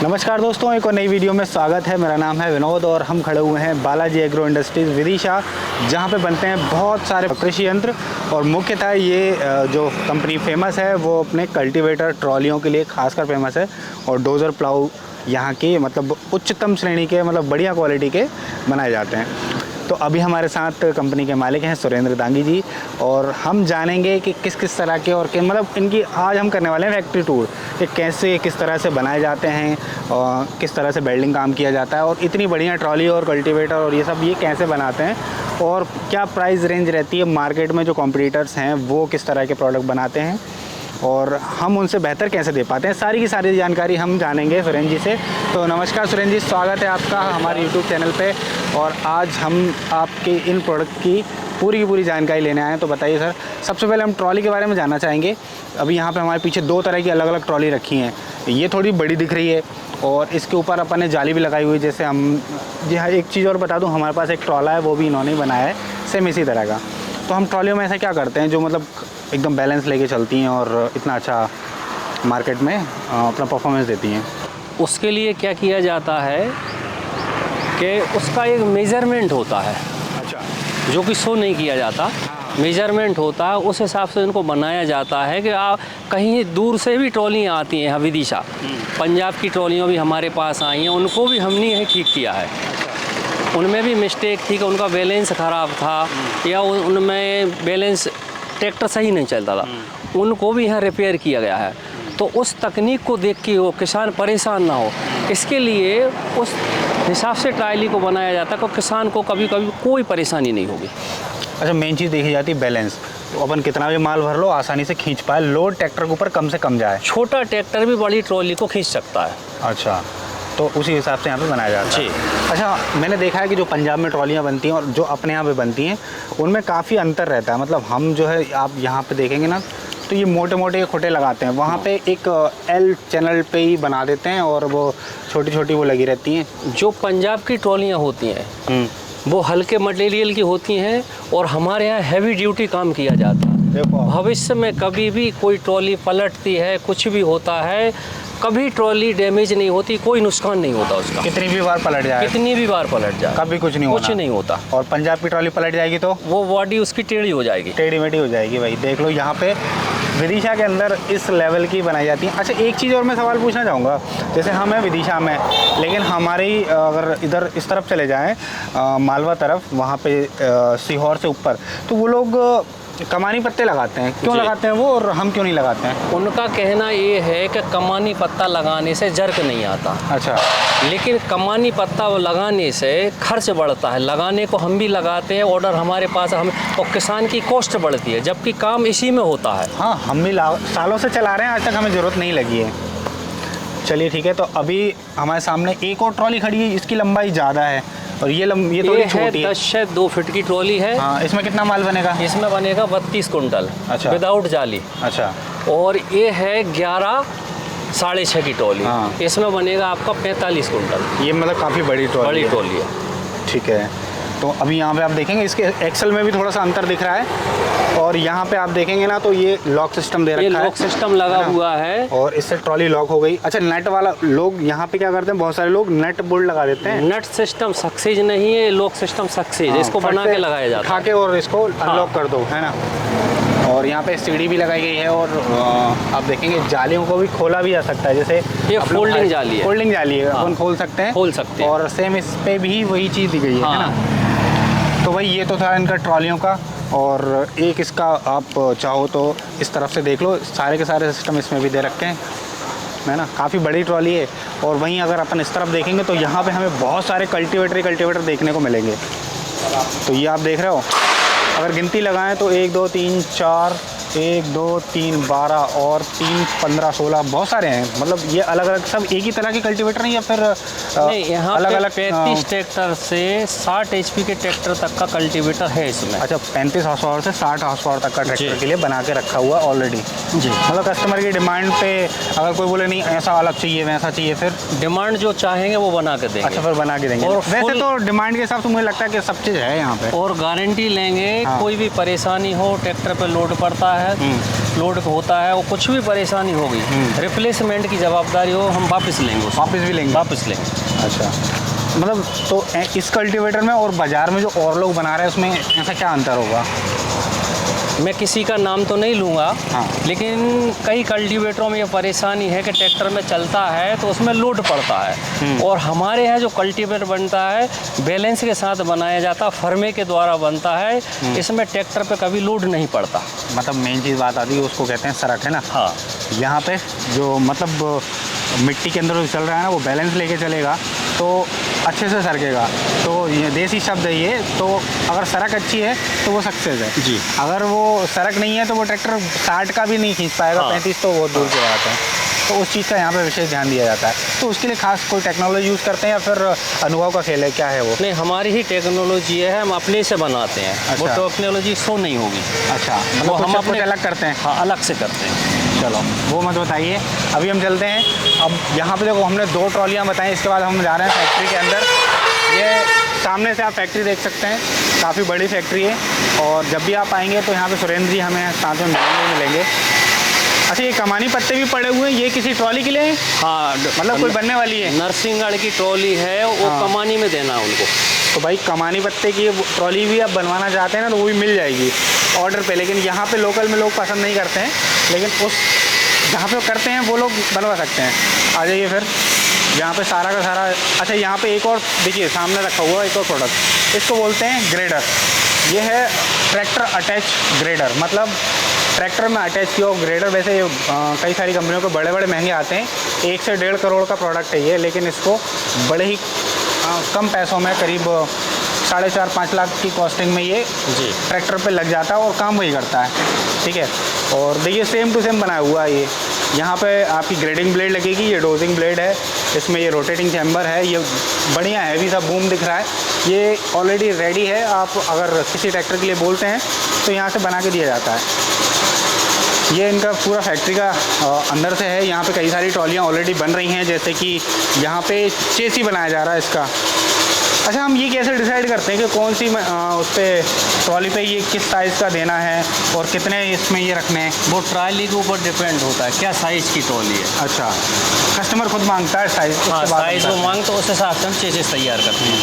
नमस्कार दोस्तों, एक और नई वीडियो में स्वागत है। मेरा नाम है विनोद और हम खड़े हुए हैं बालाजी एग्रो इंडस्ट्रीज़ विदिशा, जहां पे बनते हैं बहुत सारे कृषि यंत्र। और मुख्यतः ये जो कंपनी फेमस है वो अपने कल्टीवेटर ट्रॉलियों के लिए खासकर फेमस है। और डोज़र प्लाऊ यहाँ के मतलब उच्चतम श्रेणी के, मतलब बढ़िया क्वालिटी के बनाए जाते हैं। तो अभी हमारे साथ कंपनी के मालिक हैं सुरेंद्र दांगी जी, और हम जानेंगे कि किस किस तरह के और मतलब इनकी आज हम करने वाले हैं फैक्ट्री टूर, कि कैसे किस तरह से बनाए जाते हैं और किस तरह से वेल्डिंग काम किया जाता है, और इतनी बढ़िया ट्रॉली और कल्टीवेटर और ये सब ये कैसे बनाते हैं, और क्या प्राइस रेंज रहती है मार्केट में। जो कॉम्पिटिटर्स हैं वो किस तरह के प्रोडक्ट बनाते हैं और हम उनसे बेहतर कैसे दे पाते हैं, सारी की सारी जानकारी हम जानेंगे सुरेंद्र जी से। तो नमस्कार सुरेंद्र जी, स्वागत है आपका हमारे यूट्यूब चैनल पे। और आज हम आपके इन प्रोडक्ट की पूरी जानकारी लेने आए हैं। तो बताइए सर, सबसे पहले हम ट्रॉली के बारे में जानना चाहेंगे। अभी यहाँ पे हमारे पीछे दो तरह की अलग अलग ट्रॉली रखी हैं। ये थोड़ी बड़ी दिख रही है और इसके ऊपर अपन ने जाली भी लगाई हुई है। जैसे हम जी हाँ, एक चीज़ और बता दूँ, हमारे पास एक ट्रॉला है, वो भी इन्होंने बनाया है सेम इसी तरह का। तो हम ट्रॉलियों में ऐसा क्या करते हैं जो मतलब एकदम बैलेंस लेके चलती हैं और इतना अच्छा मार्केट में अपना परफॉर्मेंस देती हैं। उसके लिए क्या किया जाता है कि उसका एक मेज़रमेंट होता है, अच्छा, जो कि शो नहीं किया जाता। मेज़रमेंट होता है, उस हिसाब से इनको बनाया जाता है कि आप कहीं दूर से भी ट्रॉलियाँ आती हैं विदिशा, पंजाब की ट्रॉलियाँ भी हमारे पास आई हैं, उनको भी हमने यही ठीक किया है। उनमें भी मिस्टेक थी कि उनका बैलेंस ख़राब था या उनमें बैलेंस ट्रैक्टर सही नहीं चलता था, उनको भी यहाँ रिपेयर किया गया है। तो उस तकनीक को देख के वो किसान परेशान ना हो, इसके लिए उस हिसाब से ट्रायली को बनाया जाता है कि किसान को कभी कोई परेशानी नहीं होगी। अच्छा, मेन चीज़ देखी जाती है बैलेंस। तो अपन कितना भी माल भर लो आसानी से खींच पाए, लोड ट्रैक्टर के ऊपर कम से कम जाए। छोटा ट्रैक्टर भी बड़ी ट्रॉली को खींच सकता है। अच्छा, तो उसी हिसाब से यहाँ पे बनाया जाता है। जी। अच्छा, मैंने देखा है कि जो पंजाब में ट्रॉलियाँ बनती हैं और जो अपने यहाँ पे बनती हैं उनमें काफ़ी अंतर रहता है। मतलब हम जो है आप यहाँ पे देखेंगे ना, तो ये मोटे मोटे खुटे लगाते हैं, वहाँ पे एक एल चैनल पे ही बना देते हैं और वो छोटी छोटी वो लगी रहती हैं। जो पंजाब की ट्रॉलियाँ होती हैं वो हल्के मटेरियल की होती हैं और हमारे यहाँ हैवी ड्यूटी काम किया जाता है। देखो, भविष्य में कभी भी कोई ट्रॉली पलटती है, कुछ भी होता है, कभी ट्रॉली डैमेज नहीं होती, कोई नुकसान नहीं होता उसका। कितनी भी बार पलट जाए, कितनी भी बार पलट जाए, कभी कुछ नहीं होना। कुछ नहीं होता। और पंजाब की ट्रॉली पलट जाएगी तो वो बॉडी उसकी टेढ़ी हो जाएगी, टेढ़ी मेढ़ी हो जाएगी। भाई देख लो, यहाँ पे विदिशा के अंदर इस लेवल की बनाई जाती है। अच्छा, एक चीज़ और मैं सवाल पूछना चाहूँगा। जैसे हम हैं विदिशा में, लेकिन हमारी अगर इधर इस तरफ चले जाएँ मालवा तरफ, वहाँ पे सीहोर से ऊपर, तो वो लोग कमानी पत्ते लगाते हैं। क्यों लगाते हैं वो, और हम क्यों नहीं लगाते हैं? उनका कहना ये है कि कमानी पत्ता लगाने से जर्क नहीं आता। अच्छा, लेकिन कमानी पत्ता वो लगाने से खर्च बढ़ता है। लगाने को हम भी लगाते हैं, ऑर्डर हमारे पास हम, और किसान की कॉस्ट बढ़ती है, जबकि काम इसी में होता है। हाँ, हम भी सालों से चला रहे हैं, आज तक हमें ज़रूरत नहीं लगी है। चलिए ठीक है। तो अभी हमारे सामने एक और ट्रॉली खड़ी है, इसकी लंबाई ज़्यादा है और ये थोड़ी छोटी है। 10 से 2 फीट की ट्रॉली है। हाँ, इसमें कितना माल बनेगा? इसमें बनेगा 32 कुंटल। अच्छा, विदाउट जाली। अच्छा, और ये है 11 साढ़े 6 की ट्रॉली। हाँ। इसमें बनेगा आपका 45 कुंटल। ये मतलब काफ़ी बड़ी ट्रॉली है। ठीक है। तो अभी यहाँ पे आप देखेंगे इसके एक्सल में भी थोड़ा सा अंतर दिख रहा है, और यहाँ पे आप देखेंगे ना तो ये लॉक सिस्टम दे रखा है। ये लॉक सिस्टम लगा हुआ है और इससे ट्रॉली लॉक हो गई। अच्छा, नेट वाला लोग यहाँ पे क्या करते हैं, बहुत सारे लोग नेट बोल्ट लगा देते हैं। नट सिस्टम सक्सेस नहीं है, लॉक सिस्टम सक्सेस। इसको बना के लगाया जाता है, उठा के और इसको अनलॉक कर दो, है ना। और यहाँ पे सीढ़ी भी लगाई गई है, और आप देखेंगे जालियों को भी खोला भी जा सकता है। जैसे ये फोल्डिंग जाली है। फोल्डिंग जाली है, अपन खोल सकते हैं, और सेम इस पे भी वही चीज़ दी गई है ना। तो भाई ये तो था इनका ट्रॉलियों का। और एक इसका आप चाहो तो इस तरफ से देख लो, सारे के सारे सिस्टम इसमें भी दे रखे हैं, है ना। काफ़ी बड़ी ट्रॉली है। और वहीं अगर अपन इस तरफ देखेंगे तो यहाँ पे हमें बहुत सारे कल्टीवेटर देखने को मिलेंगे। तो ये आप देख रहे हो, अगर गिनती लगाएं तो 1 2 3 4, 1 2 3 12 और 3 15 16 बहुत सारे हैं। मतलब ये अलग अलग सब एक ही तरह के कल्टीवेटर हैं या फिर नहीं? यहाँ अलग अलग 35 ट्रैक्टर से 60 HP के ट्रैक्टर तक का कल्टीवेटर है इसमें। अच्छा, 35 हॉर्स पावर से 60 हॉर्स पावर तक का ट्रैक्टर के लिए बना के रखा हुआ ऑलरेडी जी। मतलब कस्टमर की डिमांड पे अगर कोई बोले नहीं ऐसा अलग चाहिए वैसा चाहिए, फिर डिमांड जो चाहेंगे वो बना के देंगे। अच्छा, फिर बना के देंगे। और वैसे तो डिमांड के हिसाब से मुझे लगता है कि सब चीज़ है यहाँ पे, और गारंटी लेंगे। कोई भी परेशानी हो, ट्रैक्टर पे लोड पड़ता है लोड होता है, वो कुछ भी परेशानी होगी, रिप्लेसमेंट की जवाबदारी हो, हम वापस लेंगे उसको। वापस भी लेंगे? वापस लेंगे। अच्छा, मतलब तो इस कल्टीवेटर में और बाज़ार में जो और लोग बना रहे हैं उसमें ऐसा क्या अंतर होगा? मैं किसी का नाम तो नहीं लूँगा, हाँ। लेकिन कई कल्टीवेटरों में ये परेशानी है कि ट्रैक्टर में चलता है तो उसमें लोड पड़ता है, और हमारे यहाँ जो कल्टीवेटर बनता है बैलेंस के साथ बनाया जाता है, फर्मे के द्वारा बनता है, इसमें ट्रैक्टर पे कभी लोड नहीं पड़ता। मतलब मेन चीज़ बात आती है, उसको कहते हैं सरक, है ना? हाँ। यहाँ पे जो मतलब मिट्टी के अंदर जो चल रहा है ना, वो बैलेंस लेके चलेगा तो अच्छे से सरकेगा। तो ये देसी शब्द है ये। तो अगर सड़क अच्छी है तो वो सक्सेस है जी। अगर वो सड़क नहीं है तो वो ट्रैक्टर 60 का भी नहीं खींच पाएगा। हाँ। 35 तो बहुत दूर की बात है। तो उस चीज़ का यहाँ पे विशेष ध्यान दिया जाता है। तो उसके लिए खास कोई टेक्नोलॉजी यूज़ करते हैं या फिर अनुभव का खेल है, क्या है वो? नहीं, हमारी ही टेक्नोलॉजी है, हम अपने से बनाते हैं। वो अच्छा। टेक्नोलॉजी शो नहीं होगी। अच्छा, मतलब वो हम कुछ अपने अलग करते हैं। हाँ, अलग से करते हैं। चलो वो मत बताइए, अभी हम चलते हैं। अब यहाँ पे देखो, हमने 2 ट्रॉलियाँ बताई, इसके बाद हम जा रहे हैं फैक्ट्री के अंदर। ये सामने से आप फैक्ट्री देख सकते हैं, काफ़ी बड़ी फैक्ट्री है। और जब भी आप आएंगे तो यहाँ पे सुरेंद्र जी हमें साथ में मिलेंगे। अच्छा, ये कमानी पत्ते भी पड़े हुए हैं, ये किसी ट्रॉली के लिए हैं? हाँ, मतलब कोई बनने वाली है? नरसिंहगढ़ की ट्रॉली है, वो हाँ। कमानी में देना है उनको। तो भाई कमानी पत्ते की ट्रॉली भी आप बनवाना चाहते हैं ना, तो वो भी मिल जाएगी ऑर्डर पे। लेकिन यहाँ पे लोकल में लोग पसंद नहीं करते हैं, लेकिन उस जहाँ पे करते हैं वो लोग बनवा सकते हैं। आ जाइए फिर, यहाँ पे सारा का सारा। अच्छा, यहाँ पे एक और देखिए सामने रखा हुआ एक और प्रोडक्ट, इसको बोलते हैं ग्रेडर। ये है ट्रैक्टर अटैच ग्रेडर, मतलब ट्रैक्टर में अटैच किया हो ग्रेडर। वैसे कई सारी कंपनियों के बड़े बड़े महंगे आते हैं, 1 से 1.5 करोड़ का प्रोडक्ट है ये, लेकिन इसको बड़े ही कम पैसों में, करीब 4.5-5 लाख की कॉस्टिंग में ये जी ट्रैक्टर पे लग जाता है और काम वही करता है। ठीक है, और देखिए सेम टू सेम बनाया हुआ है ये। यहाँ पे आपकी ग्रेडिंग ब्लेड लगेगी, ये डोजिंग ब्लेड है, इसमें ये रोटेटिंग चैम्बर है, ये बढ़िया हैवी सा बूम दिख रहा है। ये ऑलरेडी रेडी है, आप अगर किसी ट्रैक्टर के लिए बोलते हैं तो यहाँ से बना के दिया जाता है। ये इनका पूरा फैक्ट्री का अंदर से है। यहाँ पे कई सारी ट्रॉलियाँ ऑलरेडी बन रही हैं, जैसे कि यहाँ पे चेसी बनाया जा रहा है इसका। अच्छा, हम ये कैसे डिसाइड करते हैं कि कौन सी उस पर ट्रॉली पे ये किस साइज़ का देना है और कितने इसमें ये रखने हैं? वो ट्रॉली के ऊपर डिपेंड होता है क्या साइज़ की ट्रॉली है। अच्छा, कस्टमर खुद मांगता है साइज़? हाँ, साइज़ वो मांग तो उस हिसाब से हम चेजेस तैयार करते हैं।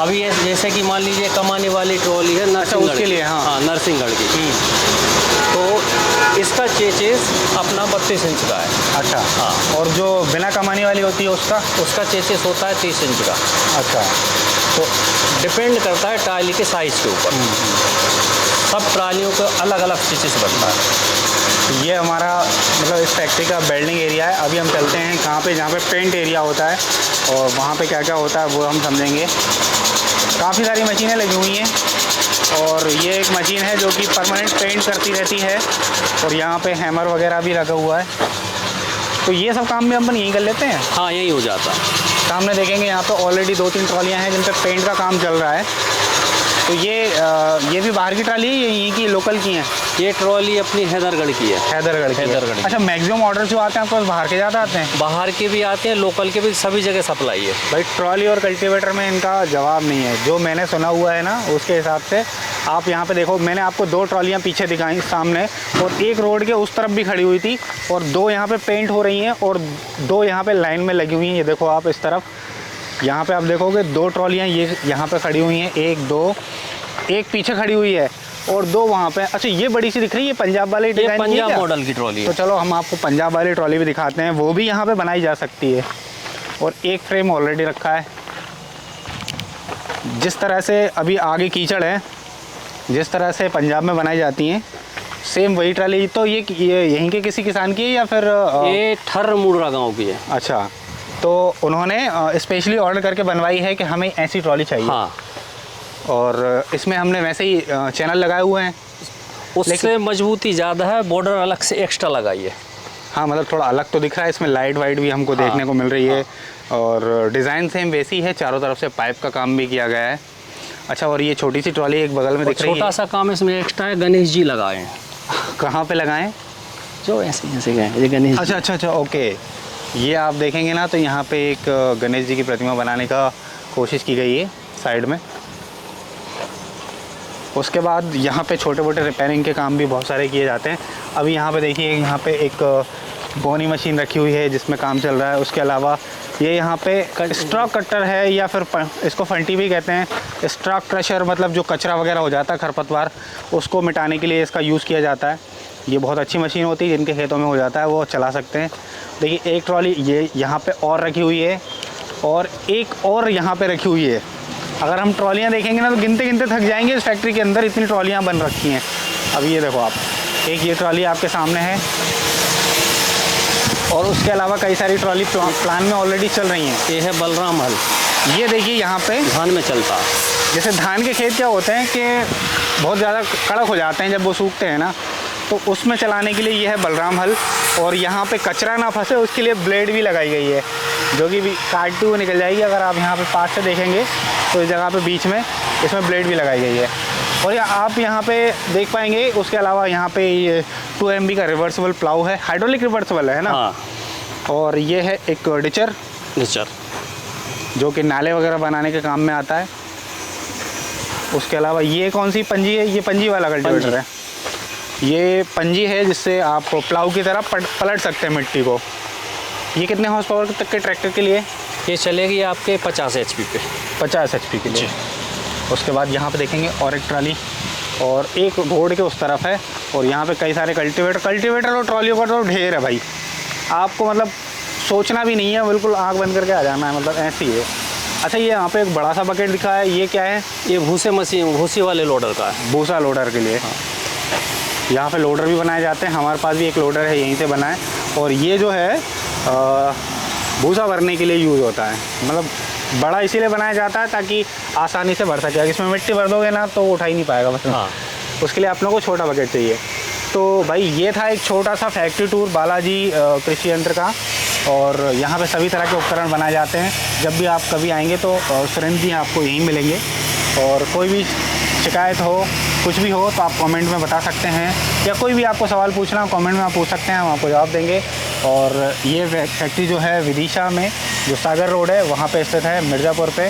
अभी ये जैसे कि मान लीजिए कमाने वाली ट्रॉली है नरसिंहगढ़ उसके लिए, हाँ। हाँ, नरसिंहगढ़ की, तो इसका चेचेस अपना 32 इंच का है। अच्छा, हाँ। और जो बिना कमाने वाली होती है उसका चेचेस होता है 30 इंच का। अच्छा, तो डिपेंड करता है ट्राली के साइज़ के ऊपर। सब ट्रालियों का अलग अलग चेचेस बनता है। ये हमारा मतलब इस फैक्ट्री का वेल्डिंग एरिया है। अभी हम चलते हैं कहाँ पे, जहाँ पे पेंट एरिया होता है, और वहाँ पे क्या क्या होता है वो हम समझेंगे। काफ़ी सारी मशीनें लगी हुई हैं, और ये एक मशीन है जो कि परमानेंट पेंट करती रहती है, और यहाँ पे हैमर वगैरह भी लगा हुआ है। तो ये सब काम भी हम यहीं कर लेते हैं। हाँ, यही हो जाता है। सामने देखेंगे यहाँ पे ऑलरेडी 2-3 ट्रॉलियाँ हैं जिन पे पेंट का काम चल रहा है। तो ये भी बाहर की ट्रॉली है, ये यहीं की लोकल की हैं? ये ट्रॉली अपनी हैदरगढ़ की है। हैदरगढ़ की है। हैदरगढ़ की। अच्छा, मैक्सिमम ऑर्डर जो आते हैं आपके पास बाहर के ज़्यादा आते हैं? बाहर के भी आते हैं, लोकल के भी, सभी जगह सप्लाई है। भाई ट्रॉली और कल्टीवेटर में इनका जवाब नहीं है। जो मैंने सुना हुआ है ना, उसके हिसाब से आप यहाँ पे देखो, मैंने आपको 2 ट्रॉलियाँ पीछे दिखाई सामने, और एक रोड के उस तरफ भी खड़ी हुई थी, और 2 यहाँ पे पेंट हो रही हैं, और 2 यहाँ पे लाइन में लगी हुई हैं। ये देखो आप इस तरफ, यहाँ पे आप देखोगे 2 ट्रॉलियाँ ये यहाँ पे खड़ी हुई हैं, 1 2, एक पीछे खड़ी हुई है और 2 वहाँ पे। अच्छा, ये बड़ी सी दिख रही है, पंजाब वाली डिज़ाइन की है क्या? पंजाब मॉडल की ट्रॉली तो है। चलो हम आपको पंजाब वाली ट्रॉली भी दिखाते हैं, वो भी यहाँ पे बनाई जा सकती है। और एक फ्रेम ऑलरेडी रखा है। जिस तरह से अभी आगे कीचड़ है, जिस तरह से पंजाब में बनाई जाती हैं, सेम वही ट्रॉली। तो ये यहीं के किसी किसान की है या फिर ये ठर्र मुर्रा गांव की है। अच्छा, तो उन्होंने स्पेशली ऑर्डर करके बनवाई है कि हमें ऐसी ट्रॉली चाहिए। हाँ, और इसमें हमने वैसे ही चैनल लगाए हुए हैं। उससे मजबूती ज़्यादा है, बॉर्डर अलग से एक्स्ट्रा लगाई है। हाँ, मतलब थोड़ा अलग तो दिख रहा है, इसमें लाइट वाइट भी हमको देखने को मिल रही है। और डिज़ाइन सेम वैसी है, चारों तरफ से पाइप का काम भी किया गया है। अच्छा, और ये छोटी सी ट्रॉली एक बगल में दिख रही है, छोटा सा काम इसमें एक्स्ट्रा है, गणेश जी लगाए हैं। कहाँ पे लगाएं? जो ऐसे ऐसे गए, ये गणेश जी। अच्छा, ओके। ये आप देखेंगे ना, तो यहाँ पे एक गणेश जी की प्रतिमा बनाने का कोशिश की गई है साइड में। उसके बाद यहाँ पे छोटे मोटे रिपेयरिंग के काम भी बहुत सारे किए जाते हैं। अभी यहाँ पे देखिए, यहाँ पे एक बोनी मशीन रखी हुई है जिसमें काम चल रहा है। उसके अलावा ये यहाँ पे स्टॉक कटर है, या फिर इसको फंटी भी कहते हैं। स्टॉक क्रशर मतलब जो कचरा वगैरह हो जाता है, खरपतवार, उसको मिटाने के लिए इसका यूज़ किया जाता है। ये बहुत अच्छी मशीन होती है, जिनके खेतों में हो जाता है वो चला सकते हैं। देखिए एक ट्रॉली ये यहाँ पे और रखी हुई है, और एक और यहाँ पे रखी हुई है। अगर हम ट्रॉलियाँ देखेंगे ना तो गिनते गिनते थक जाएंगे। इस फैक्ट्री के अंदर इतनी ट्रॉलियाँ बन रखी हैं। अब ये देखो आप, एक ये ट्रॉली आपके सामने है, और उसके अलावा कई सारी ट्रॉली प्लान में ऑलरेडी चल रही हैं। ये है बलराम हल, ये देखिए यहाँ पे धान में चलता है। जैसे धान के खेत क्या होते हैं कि बहुत ज़्यादा कड़क हो जाते हैं जब वो सूखते हैं ना, तो उसमें चलाने के लिए ये है बलराम हल। और यहाँ पे कचरा ना फंसे उसके लिए ब्लेड भी लगाई गई है, जो कि भी काटती हुई निकल जाएगी। अगर आप यहाँ पे पास से देखेंगे तो इस जगह पे बीच में इसमें ब्लेड भी लगाई गई है। और आप यहाँ पे देख पाएंगे, उसके अलावा यहाँ पे ये 2 MB का रिवर्सिबल प्लाऊ है, हाइड्रोलिक रिवर्सिबल है ना। हाँ। और ये है एक डिचर, जो कि नाले वगैरह बनाने के काम में आता है। उसके अलावा ये कौन सी पंजी है? ये पंजी वाला कल्टीवेटर है। ये पंजी है जिससे आप प्लाऊ की तरह पलट सकते हैं मिट्टी को। ये कितने हॉर्स पावर तक के ट्रैक्टर के लिए? ये चलेगी आपके 50 HP पे। 50 HP के लिए। उसके बाद यहाँ पे देखेंगे और एक ट्राली, और एक रोड के उस तरफ है। और यहाँ पे कई सारे कल्टीवेटर और ट्रॉलियों का तो ढेर है भाई। आपको मतलब सोचना भी नहीं है, बिल्कुल आँख बंद करके आ जाना है, मतलब ऐसी है। अच्छा, ये यहाँ पे एक बड़ा सा बकेट दिखा है, ये क्या है? ये भूसी वाले लोडर का है, भूसा लोडर के लिए। हाँ। यहाँ पे लोडर भी बनाए जाते हैं, हमारे पास भी एक लोडर है यहीं से बना है। और ये जो है भूसा भरने के लिए यूज़ होता है, मतलब बड़ा इसीलिए बनाया जाता है ताकि आसानी से भर सके। इसमें मिट्टी भर दोगे ना तो उठा ही नहीं पाएगा, मतलब हाँ। उसके लिए आप लोगों को छोटा बकेट चाहिए। तो भाई ये था एक छोटा सा फैक्ट्री टूर बालाजी कृषि यंत्र का। और यहाँ पे सभी तरह के उपकरण बनाए जाते हैं। जब भी आप कभी आएंगे तो सुरेंद्र जी आपको यहीं मिलेंगे। और कोई भी शिकायत हो, कुछ भी हो तो आप कमेंट में बता सकते हैं, या कोई भी आपको सवाल पूछना हो कमेंट में आप पूछ सकते हैं, हम आपको जवाब देंगे। और ये फैक्ट्री जो है विदिशा में, जो सागर रोड है वहाँ पे स्थित है, मिर्ज़ापुर पे,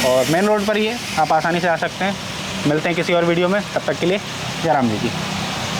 और मेन रोड पर ही है, आप आसानी से आ सकते हैं। मिलते हैं किसी और वीडियो में, तब तक के लिए जय राम जी की।